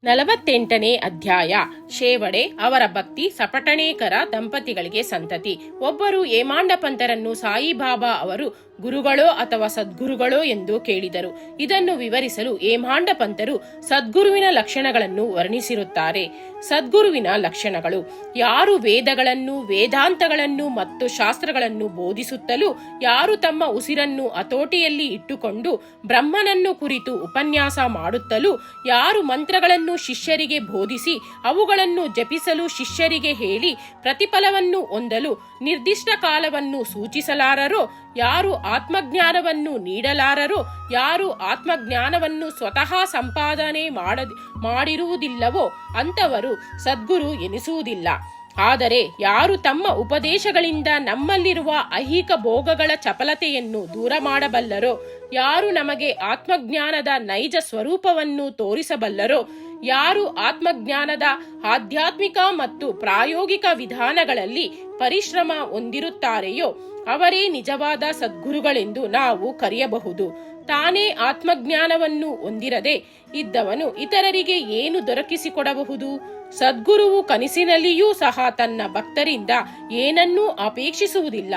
48ನೇ ಅಧ್ಯಾಯ. ಶೇವಡೆ ಅವರ ಭಕ್ತಿ ಸಪಟಣೇಕರ ದಂಪತಿಗಳಿಗೆ ಸಂತತಿ. ಒಬ್ಬರು ಹೇಮಾಂಡಪಂತರನ್ನು ಸಾಯಿಬಾಬಾ ಅವರು ಗುರುಗಳೋ ಅಥವಾ ಸದ್ಗುರುಗಳೋ ಎಂದು ಕೇಳಿದರು. ಇದನ್ನು ವಿವರಿಸಲು ಹೇಮಾಂಡಪಂತರು ಸದ್ಗುರುವಿನ ಲಕ್ಷಣಗಳನ್ನು ವರ್ಣಿಸಿರುತ್ತಾರೆ. ಸದ್ಗುರುವಿನ ಲಕ್ಷಣಗಳು: ಯಾರು ವೇದಗಳನ್ನು, ವೇದಾಂತಗಳನ್ನು ಮತ್ತು ಶಾಸ್ತ್ರಗಳನ್ನು ಬೋಧಿಸುತ್ತಲೂ, ಯಾರು ತಮ್ಮ ಉಸಿರನ್ನು ಹತೋಟಿಯಲ್ಲಿ ಇಟ್ಟುಕೊಂಡು ಬ್ರಹ್ಮನನ್ನು ಕುರಿತು ಉಪನ್ಯಾಸ ಮಾಡುತ್ತಲೂ, ಯಾರು ಮಂತ್ರಗಳನ್ನು ಶಿಷ್ಯರಿಗೆ ಬೋಧಿಸಿ ಅವುಗಳನ್ನು ಜಪಿಸಲು ಶಿಷ್ಯರಿಗೆ ಹೇಳಿ ಪ್ರತಿಫಲವನ್ನು ಹೊಂದಲು ನಿರ್ದಿಷ್ಟ ಕಾಲವನ್ನು ಸೂಚಿಸಲಾರರೋ, ಯಾರು ಆತ್ಮಜ್ಞಾನವನ್ನು ನೀಡಲಾರರೋ, ಯಾರು ಆತ್ಮಜ್ಞಾನವನ್ನು ಸ್ವತಃ ಸಂಪಾದನೆ ಮಾಡಿರುವುದಿಲ್ಲವೋ ಅಂಥವರು ಸದ್ಗುರು ಎನಿಸುವುದಿಲ್ಲ. ಆದರೆ ಯಾರು ತಮ್ಮ ಉಪದೇಶಗಳಿಂದ ನಮ್ಮಲ್ಲಿರುವ ಐಹಿಕ ಭೋಗಗಳ ಚಪಲತೆಯನ್ನು ದೂರ ಮಾಡಬಲ್ಲರೋ, ಯಾರು ನಮಗೆ ಆತ್ಮಜ್ಞಾನದ ನೈಜ ಸ್ವರೂಪವನ್ನು ತೋರಿಸಬಲ್ಲರೋ, ಯಾರು ಆತ್ಮಜ್ಞಾನದ ಆಧ್ಯಾತ್ಮಿಕ ಮತ್ತು ಪ್ರಾಯೋಗಿಕ ವಿಧಾನಗಳಲ್ಲಿ ಪರಿಶ್ರಮ ಹೊಂದಿರುತ್ತಾರೆಯೋ ಅವರೇ ನಿಜವಾದ ಸದ್ಗುರುಗಳೆಂದು ನಾವು ಕರೆಯಬಹುದು. ತಾನೇ ಆತ್ಮಜ್ಞಾನವನ್ನು ಹೊಂದಿರದೆ ಇದ್ದವನು ಇತರರಿಗೆ ಏನು ದೊರಕಿಸಿಕೊಡಬಹುದು? ಸದ್ಗುರುವು ಕನಸಿನಲ್ಲಿಯೂ ಸಹ ತನ್ನ ಭಕ್ತರಿಂದ ಏನನ್ನೂ ಅಪೇಕ್ಷಿಸುವುದಿಲ್ಲ.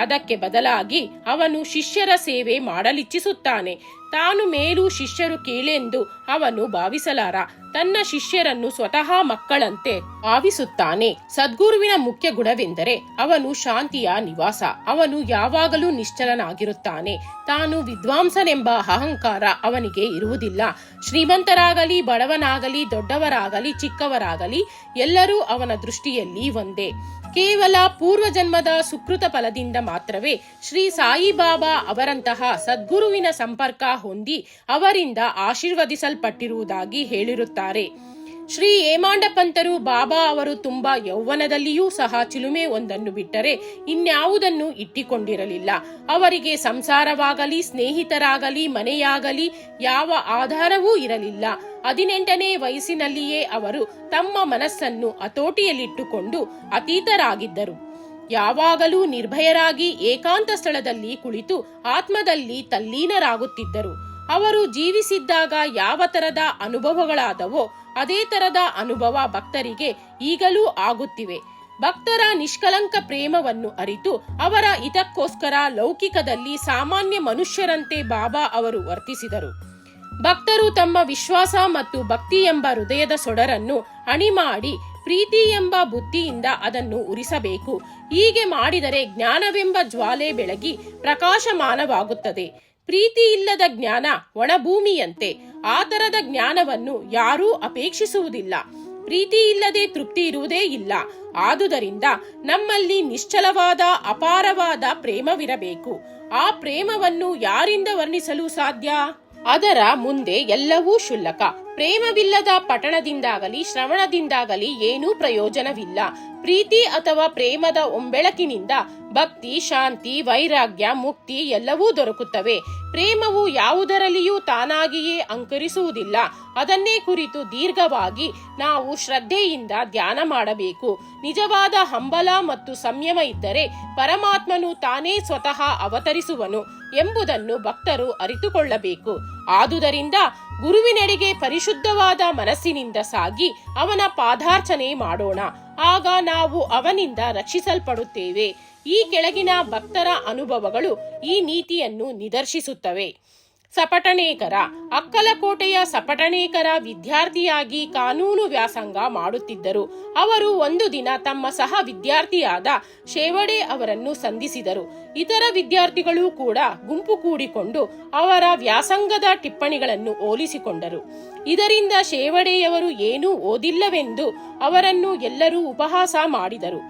ಅದಕ್ಕೆ ಬದಲಾಗಿ ಅವನು ಶಿಷ್ಯರ ಸೇವೆ ಮಾಡಲಿಚ್ಛಿಸುತ್ತಾನೆ. ತಾನು ಮೇಲೂ ಶಿಷ್ಯರು ಕೀಳೆಂದು ಅವನು ಭಾವಿಸಲಾರ. ತನ್ನ ಶಿಷ್ಯರನ್ನು ಸ್ವತಃ ಮಕ್ಕಳಂತೆ ಭಾವಿಸುತ್ತಾನೆ. ಸದ್ಗುರುವಿನ ಮುಖ್ಯ ಗುಣವೆಂದರೆ ಅವನು ಶಾಂತಿಯ ನಿವಾಸ. ಅವನು ಯಾವಾಗಲೂ ನಿಶ್ಚಲನಾಗಿರುತ್ತಾನೆ. ತಾನು ವಿದ್ವಾಂಸನೆಂಬ ಅಹಂಕಾರ ಅವನಿಗೆ ಇರುವುದಿಲ್ಲ. ಶ್ರೀಮಂತರಾಗಲಿ ಬಡವನಾಗಲಿ, ದೊಡ್ಡವರಾಗಲಿ ಚಿಕ್ಕವರಾಗಲಿ, ಎಲ್ಲರೂ ಅವನ ದೃಷ್ಟಿಯಲ್ಲಿ ಒಂದೇ. ಕೇವಲ ಪೂರ್ವಜನ್ಮದ ಸುಕೃತ ಫಲದಿಂದ ಮಾತ್ರವೇ ಶ್ರೀ ಸಾಯಿಬಾಬಾ ಅವರಂತಹ ಸದ್ಗುರುವಿನ ಸಂಪರ್ಕ ಹೊಂದಿ ಅವರಿಂದ ಆಶೀರ್ವದಿಸಲ್ಪಟ್ಟಿರುವುದಾಗಿ ಹೇಳಿರುತ್ತಾರೆ. ಶ್ರೀ ಹೇಮಾಂಡಪಂತರು ಬಾಬಾ ಅವರು ತುಂಬಾ ಯೌವನದಲ್ಲಿಯೂ ಸಹ ಚಿಲುಮೆ ಒಂದನ್ನು ಬಿಟ್ಟರೆ ಇನ್ಯಾವುದನ್ನು ಇಟ್ಟಿಕೊಂಡಿರಲಿಲ್ಲ. ಅವರಿಗೆ ಸಂಸಾರವಾಗಲಿ, ಸ್ನೇಹಿತರಾಗಲಿ, ಮನೆಯಾಗಲಿ ಯಾವ ಆಧಾರವೂ ಇರಲಿಲ್ಲ. 18ನೇ ವಯಸ್ಸಿನಲ್ಲಿಯೇ ಅವರು ತಮ್ಮ ಮನಸ್ಸನ್ನು ಹತೋಟಿಯಲ್ಲಿಟ್ಟುಕೊಂಡು ಅತೀತರಾಗಿದ್ದರು. ಯಾವಾಗಲೂ ನಿರ್ಭಯರಾಗಿ ಏಕಾಂತ ಸ್ಥಳದಲ್ಲಿ ಕುಳಿತು ಆತ್ಮದಲ್ಲಿ ತಲ್ಲೀನರಾಗುತ್ತಿದ್ದರು. ಅವರು ಜೀವಿಸಿದ್ದಾಗ ಯಾವ ತರದ ಅನುಭವಗಳಾದವೋ ಅದೇ ತರದ ಅನುಭವ ಭಕ್ತರಿಗೆ ಈಗಲೂ ಆಗುತ್ತಿವೆ. ಭಕ್ತರ ನಿಷ್ಕಲಂಕ ಪ್ರೇಮವನ್ನು ಅರಿತು ಅವರ ಹಿತಕ್ಕೋಸ್ಕರ ಲೌಕಿಕದಲ್ಲಿ ಸಾಮಾನ್ಯ ಮನುಷ್ಯರಂತೆ ಬಾಬಾ ಅವರು ವರ್ತಿಸಿದರು. ಭಕ್ತರು ತಮ್ಮ ವಿಶ್ವಾಸ ಮತ್ತು ಭಕ್ತಿ ಎಂಬ ಹೃದಯದ ಸೊಡರನ್ನು ಅಣಿಮಾಡಿ ಪ್ರೀತಿ ಎಂಬ ಬುದ್ಧಿಯಿಂದ ಅದನ್ನು ಉರಿಸಬೇಕು. ಹೀಗೆ ಮಾಡಿದರೆ ಜ್ಞಾನವೆಂಬ ಜ್ವಾಲೆ ಬೆಳಗಿ ಪ್ರಕಾಶಮಾನವಾಗುತ್ತದೆ. ಪ್ರೀತಿ ಇಲ್ಲದ ಜ್ಞಾನ ಒಣಭೂಮಿಯಂತೆ. ಆ ತರದ ಜ್ಞಾನವನ್ನು ಯಾರೂ ಅಪೇಕ್ಷಿಸುವುದಿಲ್ಲ. ಪ್ರೀತಿ ಇಲ್ಲದೆ ತೃಪ್ತಿ ಇರುವುದೇ ಇಲ್ಲ. ಆದುದರಿಂದ ನಮ್ಮಲ್ಲಿ ನಿಶ್ಚಲವಾದ ಅಪಾರವಾದ ಪ್ರೇಮವಿರಬೇಕು. ಆ ಪ್ರೇಮವನ್ನು ಯಾರಿಂದ ವರ್ಣಿಸಲು ಸಾಧ್ಯ? ಅದರ ಮುಂದೆ ಎಲ್ಲವೂ ಕ್ಷುಲ್ಲಕ. ಪ್ರೇಮವಿಲ್ಲದ ಪಠಣದಿಂದಾಗಲಿ ಶ್ರವಣದಿಂದಾಗಲಿ ಏನೂ ಪ್ರಯೋಜನವಿಲ್ಲ. ಪ್ರೀತಿ ಅಥವಾ ಪ್ರೇಮದ ಒಂಬೆಳಕಿನಿಂದ ಭಕ್ತಿ, ಶಾಂತಿ, ವೈರಾಗ್ಯ, ಮುಕ್ತಿ ಎಲ್ಲವೂ ದೊರಕುತ್ತವೆ. ಪ್ರೇಮವು ಯಾವುದರಲ್ಲಿಯೂ ತಾನಾಗಿಯೇ ಅಂಕುರಿಸುವುದಿಲ್ಲ. ಅದನ್ನೇ ಕುರಿತು ದೀರ್ಘವಾಗಿ ನಾವು ಶ್ರದ್ಧೆಯಿಂದ ಧ್ಯಾನ ಮಾಡಬೇಕು. ನಿಜವಾದ ಹಂಬಲ ಮತ್ತು ಸಂಯಮ ಇದ್ದರೆ ಪರಮಾತ್ಮನು ತಾನೇ ಸ್ವತಃ ಅವತರಿಸುವನು ಎಂಬುದನ್ನು ಭಕ್ತರು ಅರಿತುಕೊಳ್ಳಬೇಕು. ಆದುದರಿಂದ ಗುರುವಿನೆಡೆಗೆ ಪರಿಶುದ್ಧವಾದ ಮನಸ್ಸಿನಿಂದ ಸಾಗಿ ಅವನ ಪಾದಾರ್ಚನೆ ಮಾಡೋಣ. ಆಗ ನಾವು ಅವನಿಂದ ರಕ್ಷಿಸಲ್ಪಡುತ್ತೇವೆ. ಈ ಕೆಳಗಿನ ಭಕ್ತರ ಅನುಭವಗಳು ಈ ನೀತಿಯನ್ನು ನಿದರ್ಶಿಸುತ್ತವೆ. ಸಪಟಣೇಕರ. ಅಕ್ಕಲಕೋಟೆಯ ಸಪಟಣೇಕರ ವಿದ್ಯಾರ್ಥಿಯಾಗಿ ಕಾನೂನು ವ್ಯಾಸಂಗ ಮಾಡುತ್ತಿದ್ದರು. ಅವರು ಒಂದು ದಿನ ತಮ್ಮ ಸಹ ವಿದ್ಯಾರ್ಥಿಯಾದ ಶೇವಡೆ ಅವರನ್ನು ಸಂಧಿಸಿದರು. ಇತರ ವಿದ್ಯಾರ್ಥಿಗಳು ಕೂಡ ಗುಂಪು ಕೂಡಿಕೊಂಡು ಅವರ ವ್ಯಾಸಂಗದ ಟಿಪ್ಪಣಿಗಳನ್ನು ಹೋಲಿಸಿಕೊಂಡರು. ಇದರಿಂದ ಶೇವಡೆಯವರು ಏನೂ ಓದಿಲ್ಲವೆಂದು ಅವರನ್ನು ಎಲ್ಲರೂ ಉಪಹಾಸ ಮಾಡಿದರು.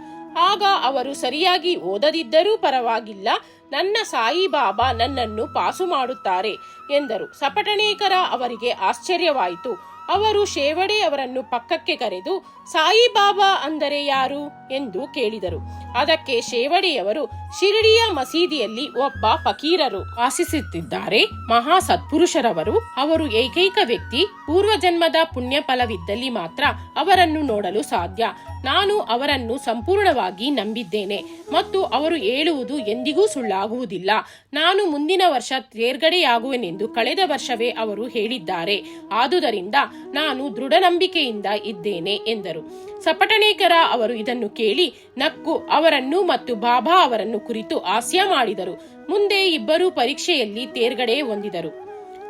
ಆಗ ಅವರು ಸರಿಯಾಗಿ ಓದದಿದ್ದರೂ ಪರವಾಗಿಲ್ಲ, ನನ್ನ ಸಾಯಿಬಾಬಾ ನನ್ನನ್ನು ಪಾಸು ಮಾಡುತ್ತಾರೆ ಎಂದರು. ಸಪಟಣೇಕರ ಅವರಿಗೆ ಆಶ್ಚರ್ಯವಾಯಿತು. ಅವರು ಶೇವಡೆ ಅವರನ್ನು ಪಕ್ಕಕ್ಕೆ ಕರೆದು ಸಾಯಿಬಾಬಾ ಅಂದರೆ ಯಾರು ಎಂದು ಕೇಳಿದರು. ಅದಕ್ಕೆ ಶೇವಡೆಯವರು, ಶಿರಡಿಯ ಮಸೀದಿಯಲ್ಲಿ ಒಬ್ಬ ಫಕೀರರು ವಾಸಿಸುತ್ತಿದ್ದಾರೆ, ಮಹಾ ಸತ್ಪುರುಷರವರು. ಅವರು ಏಕೈಕ ವ್ಯಕ್ತಿ. ಪೂರ್ವಜನ್ಮದ ಪುಣ್ಯ ಫಲವಿದ್ದಲ್ಲಿ ಮಾತ್ರ ಅವರನ್ನು ನೋಡಲು ಸಾಧ್ಯ. ನಾನು ಅವರನ್ನು ಸಂಪೂರ್ಣವಾಗಿ ನಂಬಿದ್ದೇನೆ ಮತ್ತು ಅವರು ಹೇಳುವುದು ಎಂದಿಗೂ ಸುಳ್ಳಾಗುವುದಿಲ್ಲ. ನಾನು ಮುಂದಿನ ವರ್ಷ ತೇರ್ಗಡೆಯಾಗುವೆನೆಂದು ಕಳೆದ ವರ್ಷವೇ ಅವರು ಹೇಳಿದ್ದಾರೆ. ಆದುದರಿಂದ ನಾನು ದೃಢ ನಂಬಿಕೆಯಿಂದ ಇದ್ದೇನೆ ಎಂದರು. ಸಪಟಣೇಕರ ಅವರು ಇದನ್ನು ಕೇಳಿ ನಕ್ಕು ಅವರನ್ನು ಮತ್ತು ಬಾಬಾ ಅವರನ್ನು ಕುರಿತು ಹಾಸ್ಯ ಮಾಡಿದರು. ಮುಂದೆ ಇಬ್ಬರು ಪರೀಕ್ಷೆಯಲ್ಲಿ ತೇರ್ಗಡೆ ಹೊಂದಿದರು.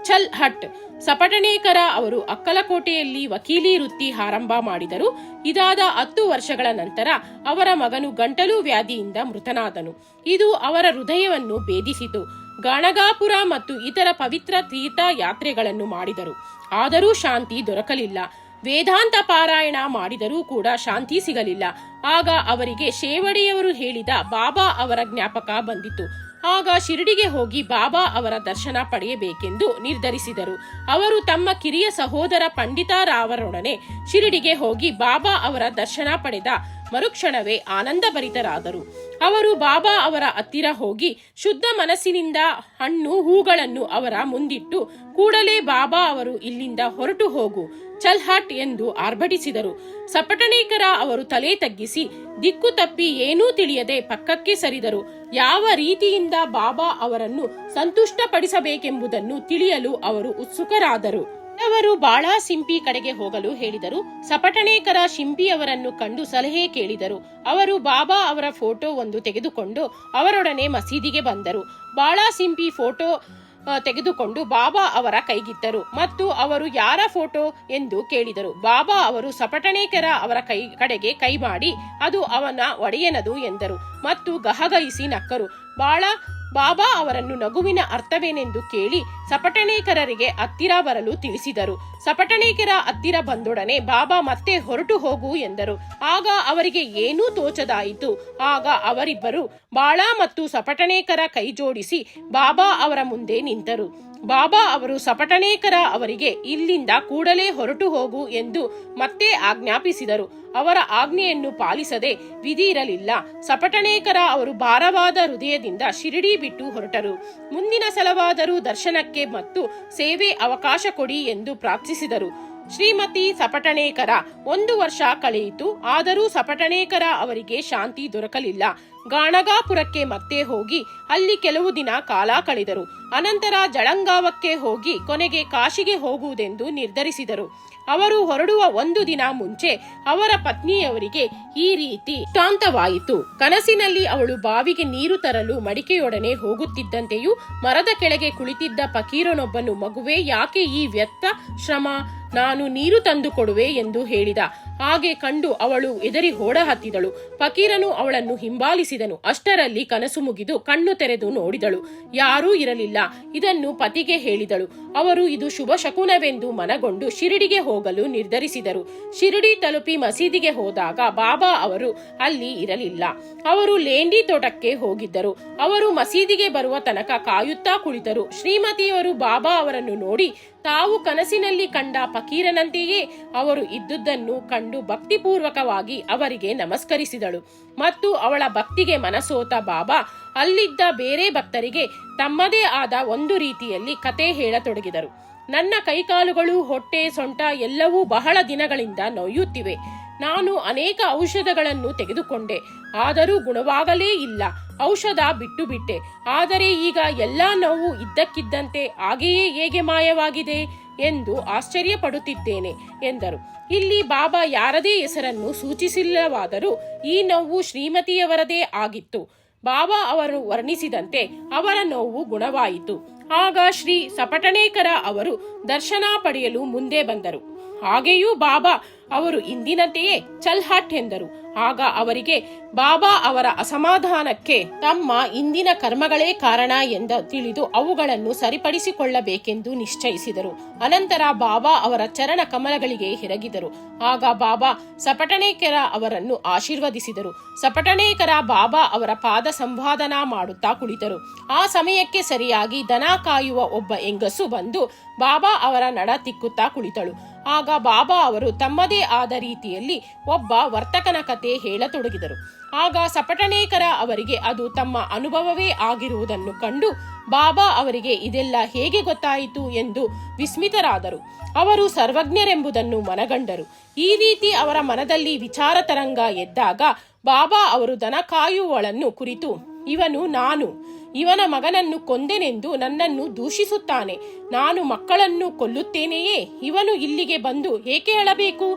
ಛಲ್ ಹಟ್ ಸಪಟಣೇಕರ ಅವರು ಅಕ್ಕಲಕೋಟೆಯಲ್ಲಿ ವಕೀಲಿ ವೃತ್ತಿ ಆರಂಭ ಮಾಡಿದರು. ಇದಾದ 10 ವರ್ಷಗಳ ನಂತರ ಅವರ ಮಗನು ಗಂಟಲು ವ್ಯಾಧಿಯಿಂದ ಮೃತನಾದನು. ಇದು ಅವರ ಹೃದಯವನ್ನು ಭೇದಿಸಿತು. ಗಾಣಗಾಪುರ ಮತ್ತು ಇತರ ಪವಿತ್ರ ತೀರ್ಥ ಯಾತ್ರೆಗಳನ್ನು ಮಾಡಿದರು, ಆದರೂ ಶಾಂತಿ ದೊರಕಲಿಲ್ಲ. ವೇದಾಂತ ಪಾರಾಯಣ ಮಾಡಿದರೂ ಕೂಡ ಶಾಂತಿ ಸಿಗಲಿಲ್ಲ. ಆಗ ಅವರಿಗೆ ಶೇವಡೆಯವರು ಹೇಳಿದ ಬಾಬಾ ಅವರ ಜ್ಞಾಪಕ ಬಂದಿತು. ಆಗ ಶಿರಡಿಗೆ ಹೋಗಿ ಬಾಬಾ ಅವರ ದರ್ಶನ ಪಡೆಯಬೇಕೆಂದು ನಿರ್ಧರಿಸಿದರು. ಅವರು ತಮ್ಮ ಕಿರಿಯ ಸಹೋದರ ಪಂಡಿತಾರಾವರೊಡನೆ ಶಿರಡಿಗೆ ಹೋಗಿ ಬಾಬಾ ಅವರ ದರ್ಶನ ಪಡೆದ ಮರುಕ್ಷಣವೇ ಆನಂದಭರಿತರಾದರು. ಅವರು ಬಾಬಾ ಅವರ ಹತ್ತಿರ ಹೋಗಿ ಶುದ್ಧ ಮನಸ್ಸಿನಿಂದ ಹಣ್ಣು ಹೂಗಳನ್ನು ಅವರ ಮುಂದಿಟ್ಟು, ಕೂಡಲೇ ಬಾಬಾ ಅವರು ಇಲ್ಲಿಂದ ಹೊರಟು ಹೋಗು, ಚಲ್ ಹಟ್ ಎಂದು ಆರ್ಭಟಿಸಿದರು. ಸಪಟಣೇಕರ ಅವರು ತಲೆ ತಗ್ಗಿಸಿ ದಿಕ್ಕು ತಪ್ಪಿ ಏನೂ ತಿಳಿಯದೆ ಪಕ್ಕಕ್ಕೆ ಸರಿದರು. ಯಾವ ರೀತಿಯಿಂದ ಬಾಬಾ ಅವರನ್ನು ಸಂತುಷ್ಟಪಡಿಸಬೇಕೆಂಬುದನ್ನು ತಿಳಿಯಲು ಅವರು ಉತ್ಸುಕರಾದರು. ಅವರು ಬಾಳಾ ಸಿಂಪಿ ಕಡೆಗೆ ಹೋಗಲು ಹೇಳಿದರು. ಸಪಟಣೇಕರ ಶಿಂಪಿಯವರನ್ನು ಕಂಡು ಸಲಹೆ ಕೇಳಿದರು. ಅವರು ಬಾಬಾ ಅವರ ಫೋಟೋ ಒಂದು ತೆಗೆದುಕೊಂಡು ಅವರೊಡನೆ ಮಸೀದಿಗೆ ಬಂದರು. ಬಾಳಾ ಸಿಂಪಿ ಫೋಟೋ ತೆಗೆದುಕೊಂಡು ಬಾಬಾ ಅವರ ಕೈಗಿತ್ತರು ಮತ್ತು ಅವರು ಯಾರ ಫೋಟೋ ಎಂದು ಕೇಳಿದರು. ಬಾಬಾ ಅವರು ಸಪಟಣೇಕರ ಅವರ ಕಡೆಗೆ ಕೈ ಮಾಡಿ ಅದು ಅವನ ಒಡೆಯನದು ಎಂದರು ಮತ್ತು ಗಹಗಹಿಸಿ ನಕ್ಕರು. ಬಾಬಾ ಅವರನ್ನು ನಗುವಿನ ಅರ್ಥವೇನೆಂದು ಕೇಳಿ ಸಪಟಣೇಕರರಿಗೆ ಹತ್ತಿರ ಬರಲು ತಿಳಿಸಿದರು. ಸಪಟಣೇಕರ ಹತ್ತಿರ ಬಂದೊಡನೆ ಬಾಬಾ ಮತ್ತೆ ಹೊರಟು ಹೋಗು ಎಂದರು. ಆಗ ಅವರಿಗೆ ಏನೂ ತೋಚದಾಯಿತು. ಆಗ ಅವರಿಬ್ಬರು ಬಾಳಾ ಮತ್ತು ಸಪಟಣೇಕರ ಕೈ ಜೋಡಿಸಿ ಬಾಬಾ ಅವರ ಮುಂದೆ ನಿಂತರು. ಬಾಬಾ ಅವರು ಸಪಟಣೇಕರ ಅವರಿಗೆ ಇಲ್ಲಿಂದ ಕೂಡಲೇ ಹೊರಟು ಹೋಗು ಎಂದು ಮತ್ತೆ ಆಜ್ಞಾಪಿಸಿದರು. ಅವರ ಆಜ್ಞೆಯನ್ನು ಪಾಲಿಸದೆ ವಿಧಿ ಇರಲಿಲ್ಲ. ಸಪಟಣೇಕರ ಅವರು ಭಾರವಾದ ಹೃದಯದಿಂದ ಶಿರಡಿ ಬಿಟ್ಟು ಹೊರಟರು. ಮುಂದಿನ ಸಲವಾದರೂ ದರ್ಶನಕ್ಕೆ ಮತ್ತು ಸೇವೆ ಅವಕಾಶ ಕೊಡಿ ಎಂದು ಪ್ರಾರ್ಥಿಸಿದರು. ಶ್ರೀಮತಿ ಸಪಟಣೇಕರ 1 ವರ್ಷ ಕಳೆಯಿತು, ಆದರೂ ಸಪಟಣೇಕರ ಅವರಿಗೆ ಶಾಂತಿ ದೊರಕಲಿಲ್ಲ. ಗಾಣಗಾಪುರಕ್ಕೆ ಮತ್ತೆ ಹೋಗಿ ಅಲ್ಲಿ ಕೆಲವು ದಿನ ಕಾಲ ಕಳೆದರು. ಅನಂತರ ಜಳಂಗಾವಕ್ಕೆ ಹೋಗಿ ಕೊನೆಗೆ ಕಾಶಿಗೆ ಹೋಗುವುದೆಂದು ನಿರ್ಧರಿಸಿದರು. ಅವರು ಹೊರಡುವ 1 ದಿನ ಮುಂಚೆ ಅವರ ಪತ್ನಿಯವರಿಗೆ ಈ ರೀತಿ ದೃಷ್ಟಾಂತವಾಯಿತು. ಕನಸಿನಲ್ಲಿ ಅವಳು ಬಾವಿಗೆ ನೀರು ತರಲು ಮಡಿಕೆಯೊಡನೆ ಹೋಗುತ್ತಿದ್ದಂತೆಯೂ ಮರದ ಕೆಳಗೆ ಕುಳಿತಿದ್ದ ಫಕೀರನೊಬ್ಬನು, ಮಗುವೆ, ಯಾಕೆ ಈ ವ್ಯರ್ಥ ಶ್ರಮ, ನಾನು ನೀರು ತಂದು ಕೊಡುವೆ ಎಂದು ಹೇಳಿದ. ಹಾಗೆ ಕಂಡು ಅವಳು ಎದರಿ ಓಡ ಹತ್ತಿದಳು. ಫಕೀರನು ಅವಳನ್ನು ಹಿಂಬಾಲಿಸಿದನು. ಅಷ್ಟರಲ್ಲಿ ಕನಸು ಮುಗಿದು ಕಣ್ಣು ತೆರೆದು ನೋಡಿದಳು. ಯಾರೂ ಇರಲಿಲ್ಲ. ಇದನ್ನು ಪತಿಗೆ ಹೇಳಿದಳು. ಅವರು ಇದು ಶುಭ ಶಕುನವೆಂದು ಮನಗೊಂಡು ಶಿರಡಿಗೆ ಹೋಗಲು ನಿರ್ಧರಿಸಿದರು. ಶಿರಡಿ ತಲುಪಿ ಮಸೀದಿಗೆ ಹೋದಾಗ ಬಾಬಾ ಅವರು ಅಲ್ಲಿ ಇರಲಿಲ್ಲ. ಅವರು ಲೇಂಡಿ ತೋಟಕ್ಕೆ ಹೋಗಿದ್ದರು. ಅವರು ಮಸೀದಿಗೆ ಬರುವ ತನಕ ಕಾಯುತ್ತಾ ಕುಳಿತರು. ಶ್ರೀಮತಿಯವರು ಬಾಬಾ ಅವರನ್ನು ನೋಡಿ ತಾವು ಕನಸಿನಲ್ಲಿ ಕಂಡ ಫಕೀರನಂತೆಯೇ ಅವರು ಇದ್ದುದನ್ನು ಕಂಡು ಭಕ್ತಿಪೂರ್ವಕವಾಗಿ ಅವರಿಗೆ ನಮಸ್ಕರಿಸಿದಳು. ಮತ್ತು ಅವಳ ಭಕ್ತಿಗೆ ಮನಸೋತ ಬಾಬಾ ಅಲ್ಲಿದ್ದ ಬೇರೆ ಭಕ್ತರಿಗೆ ತಮ್ಮದೇ ಆದ ಒಂದು ರೀತಿಯಲ್ಲಿ ಕತೆ ಹೇಳತೊಡಗಿದರು. ನನ್ನ ಕೈಕಾಲುಗಳು, ಹೊಟ್ಟೆ, ಸೊಂಟ ಎಲ್ಲವೂ ಬಹಳ ದಿನಗಳಿಂದ ನೋಯುತ್ತಿವೆ. ನಾನು ಅನೇಕ ಔಷಧಗಳನ್ನು ತೆಗೆದುಕೊಂಡೆ, ಆದರೂ ಗುಣವಾಗಲೇ ಇಲ್ಲ. ಔಷಧ ಬಿಟ್ಟು ಬಿಟ್ಟೆ. ಆದರೆ ಈಗ ಎಲ್ಲಾ ನೋವು ಇದ್ದಕ್ಕಿದ್ದಂತೆ ಹಾಗೆಯೇ ಹೇಗೆ ಮಾಯವಾಗಿದೆ ಎಂದು ಆಶ್ಚರ್ಯಪಡುತ್ತಿದ್ದೇನೆ ಎಂದರು. ಇಲ್ಲಿ ಬಾಬಾ ಯಾರದೇ ಹೆಸರನ್ನು ಸೂಚಿಸಿಲ್ಲವಾದರೂ ಈ ನೋವು ಶ್ರೀಮತಿಯವರದೇ ಆಗಿತ್ತು. ಬಾಬಾ ಅವರು ವರ್ಣಿಸಿದಂತೆ ಅವರ ನೋವು ಗುಣವಾಯಿತು. ಆಗ ಶ್ರೀ ಸಪಟಣೇಕರ ಅವರು ದರ್ಶನ ಪಡೆಯಲು ಮುಂದೆ ಬಂದರು. ಹಾಗೆಯೂ ಬಾಬಾ ಅವರು ಇಂದಿನಂತೆಯೇ ಚಲ್ ಹಟ್ ಎಂದರು. ಆಗ ಅವರಿಗೆ ಬಾಬಾ ಅವರ ಅಸಮಾಧಾನಕ್ಕೆ ತಮ್ಮ ಇಂದಿನ ಕರ್ಮಗಳೇ ಕಾರಣ ಎಂದು ತಿಳಿದು ಅವುಗಳನ್ನು ಸರಿಪಡಿಸಿಕೊಳ್ಳಬೇಕೆಂದು ನಿಶ್ಚಯಿಸಿದರು. ಅನಂತರ ಬಾಬಾ ಅವರ ಚರಣ ಕಮಲಗಳಿಗೆ ಎರಗಿದರು. ಆಗ ಬಾಬಾ ಸಪಟಣೇಕರ ಅವರನ್ನು ಆಶೀರ್ವದಿಸಿದರು. ಸಪಟಣೇಕರ ಬಾಬಾ ಅವರ ಪಾದ ಸಂವಾದನಾ ಮಾಡುತ್ತಾ ಕುಳಿತರು. ಆ ಸಮಯಕ್ಕೆ ಸರಿಯಾಗಿ ದನ ಕಾಯುವ ಒಬ್ಬ ಹೆಂಗಸು ಬಂದು ಬಾಬಾ ಅವರ ನಡ ತಿಕ್ಕುತ್ತಾ ಕುಳಿತಳು. ಆಗ ಬಾಬಾ ಅವರು ತಮ್ಮದೇ ಆದ ರೀತಿಯಲ್ಲಿ ಒಬ್ಬ ವರ್ತಕನ ಕತೆ ಹೇಳತೊಡಗಿದರು. ಆಗ ಸಪಟಣೇಕರ ಅವರಿಗೆ ಅದು ತಮ್ಮ ಅನುಭವವೇ ಆಗಿರುವುದನ್ನು ಕಂಡು ಬಾಬಾ ಅವರಿಗೆ ಇದೆಲ್ಲ ಹೇಗೆ ಗೊತ್ತಾಯಿತು ಎಂದು ವಿಸ್ಮಿತರಾದರು. ಅವರು ಸರ್ವಜ್ಞರೆಂಬುದನ್ನು ಮನಗಂಡರು. ಈ ರೀತಿ ಅವರ ಮನದಲ್ಲಿ ವಿಚಾರ ತರಂಗ ಎದ್ದಾಗ ಬಾಬಾ ಅವರು ದನ ಕಾಯುವಳನ್ನು ಕುರಿತು, ಇವನು ನಾನು, ಇವನ ಮಗನನ್ನು ಕೊಂದೆನೆಂದು ನನ್ನನ್ನು ದೂಷಿಸುತ್ತಾನೆ. ನಾನು ಮಕ್ಕಳನ್ನು ಕೊಲ್ಲುತ್ತೇನೆಯೇ? ಇವನು ಇಲ್ಲಿಗೆ ಬಂದು ಏಕೆ ಅಳಬೇಕು?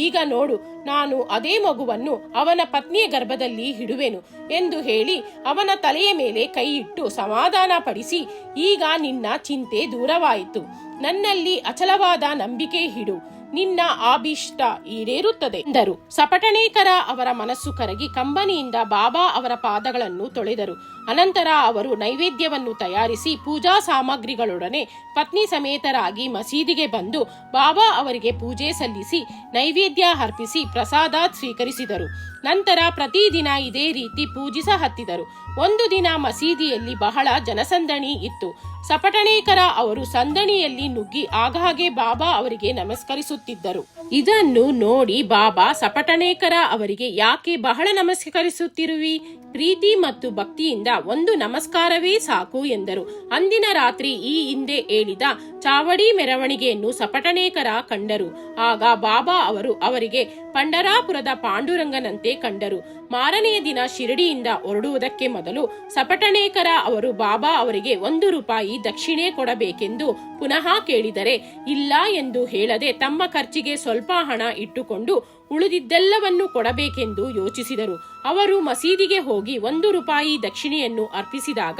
ಈಗ ನೋಡು, ನಾನು ಅದೇ ಮಗುವನ್ನು ಅವನ ಪತ್ನಿಯ ಗರ್ಭದಲ್ಲಿ ಹಿಡುವೆನು ಎಂದು ಹೇಳಿ ಅವನ ತಲೆಯ ಮೇಲೆ ಕೈಯಿಟ್ಟು ಸಮಾಧಾನ ಪಡಿಸಿ, ಈಗ ನಿನ್ನ ಚಿಂತೆ ದೂರವಾಯಿತು. ನನ್ನಲ್ಲಿ ಅಚಲವಾದ ನಂಬಿಕೆ ಇಡು, ನಿನ್ನ ಆಭಿಷ್ಟ ಈಡೇರುತ್ತದೆ ಎಂದರು. ಸಪಟಣೇಕರ ಅವರ ಮನಸ್ಸು ಕರಗಿ ಕಂಬನಿಯಿಂದ ಬಾಬಾ ಅವರ ಪಾದಗಳನ್ನು ತೊಳೆದರು. ಅನಂತರ ಅವರು ನೈವೇದ್ಯವನ್ನು ತಯಾರಿಸಿ ಪೂಜಾ ಸಾಮಗ್ರಿಗಳೊಡನೆ ಪತ್ನಿ ಸಮೇತರಾಗಿ ಮಸೀದಿಗೆ ಬಂದು ಬಾಬಾ ಅವರಿಗೆ ಪೂಜೆ ಸಲ್ಲಿಸಿ ನೈವೇದ್ಯ ಅರ್ಪಿಸಿ ಪ್ರಸಾದ ಸ್ವೀಕರಿಸಿದರು. ನಂತರ ಪ್ರತಿದಿನ ಇದೇ ರೀತಿ ಪೂಜಿಸ ಹತ್ತಿದರು. ಒಂದು ದಿನ ಮಸೀದಿಯಲ್ಲಿ ಬಹಳ ಜನಸಂದಣಿ ಇತ್ತು. ಸಪಟಣೇಕರ ಅವರು ಸಂದಣಿಯಲ್ಲಿ ನುಗ್ಗಿ ಆಗಾಗ್ಗೆ ಬಾಬಾ ಅವರಿಗೆ ನಮಸ್ಕರಿಸುತ್ತಿದ್ದರು. ಇದನ್ನು ನೋಡಿ ಬಾಬಾ ಸಪಟಣೇಕರ ಅವರಿಗೆ, ಯಾಕೆ ಬಹಳ ನಮಸ್ಕರಿಸುತ್ತಿರುವಿ? ಪ್ರೀತಿ ಮತ್ತು ಭಕ್ತಿಯಿಂದ ಒಂದು ನಮಸ್ಕಾರವೇ ಸಾಕು ಎಂದರು. ಅಂದಿನ ರಾತ್ರಿ ಈ ಹಿಂದೆ ಹೇಳಿದ ಚಾವಡಿ ಮೆರವಣಿಗೆಯನ್ನು ಸಪಟಣೇಕರ ಕಂಡರು. ಆಗ ಬಾಬಾ ಅವರು ಅವರಿಗೆ ಪಂಡರಾಪುರದ ಪಾಂಡುರಂಗನಂತೆ ಕಂಡರು. ಮಾರನೆಯ ದಿನ ಶಿರಡಿಯಿಂದ ಹೊರಡುವುದಕ್ಕೆ ಮೊದಲು ಸಪಟಣೇಕರ ಅವರು ಬಾಬಾ ಅವರಿಗೆ 1 ರೂಪಾಯಿ ದಕ್ಷಿಣೆ ಕೊಡಬೇಕೆಂದು ಪುನಃ ಕೇಳಿದರೆ ಇಲ್ಲ ಎಂದು ಹೇಳದೆ ತಮ್ಮ ಖರ್ಚಿಗೆ ಸ್ವಲ್ಪ ಹಣ ಇಟ್ಟುಕೊಂಡು ಉಳಿದಿದ್ದೆಲ್ಲವನ್ನು ಕೊಡಬೇಕೆಂದು ಯೋಚಿಸಿದರು. ಅವರು ಮಸೀದಿಗೆ ಹೋಗಿ 1 ರೂಪಾಯಿ ದಕ್ಷಿಣೆಯನ್ನು ಅರ್ಪಿಸಿದಾಗ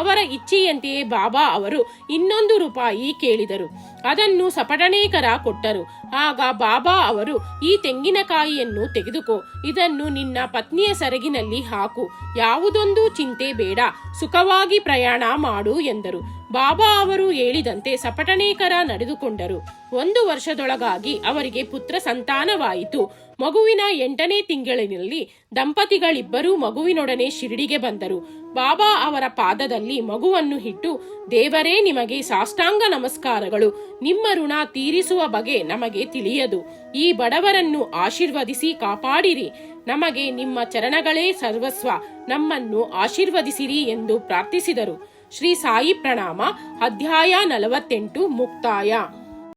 ಅವರ ಇಚ್ಛೆಯಂತೆಯೇ ಬಾಬಾ ಅವರು 200 ರೂಪಾಯಿ ಕೇಳಿದರು. ಅದನ್ನು ಸಪಟಣೇಕರ ಕೊಟ್ಟರು. ಆಗ ಬಾಬಾ ಅವರು, ಈ ತೆಂಗಿನಕಾಯಿಯನ್ನು ತೆಗೆದುಕೋ, ಇದನ್ನು ನಿನ್ನ ಪತ್ನಿಯ ಸೆರಗಿನಲ್ಲಿ ಹಾಕು, ಯಾವುದೊಂದು ಚಿಂತೆ ಬೇಡ, ಸುಖವಾಗಿ ಪ್ರಯಾಣ ಮಾಡು ಎಂದರು. ಬಾಬಾ ಅವರು ಹೇಳಿದಂತೆ ಸಪಟಣೇಕರ ನಡೆದುಕೊಂಡರು. 1 ವರ್ಷದೊಳಗಾಗಿ ಅವರಿಗೆ ಪುತ್ರ ಸಂತಾನವಾಯಿತು. ಮಗುವಿನ 8ನೇ ತಿಂಗಳಿನಲ್ಲಿ ದಂಪತಿಗಳಿಬ್ಬರೂ ಮಗುವಿನೊಡನೆ ಶಿರಡಿಗೆ ಬಂದರು. ಬಾಬಾ ಅವರ ಪಾದದಲ್ಲಿ ಮಗುವನ್ನು ಇಟ್ಟು, ದೇವರೇ, ನಿಮಗೆ ಸಾಷ್ಟಾಂಗ ನಮಸ್ಕಾರಗಳು. ನಿಮ್ಮ ಋಣ ತೀರಿಸುವ ಬಗೆ ನಮಗೆ ತಿಳಿಯದು. ಈ ಬಡವರನ್ನು ಆಶೀರ್ವದಿಸಿ ಕಾಪಾಡಿರಿ. ನಮಗೆ ನಿಮ್ಮ ಚರಣಗಳೇ ಸರ್ವಸ್ವ. ನಮ್ಮನ್ನು ಆಶೀರ್ವದಿಸಿರಿ ಎಂದು ಪ್ರಾರ್ಥಿಸಿದರು. ಶ್ರೀ ಸಾಯಿ ಪ್ರಣಾಮ. ಅಧ್ಯಾಯ 48 ಮುಕ್ತಾಯ.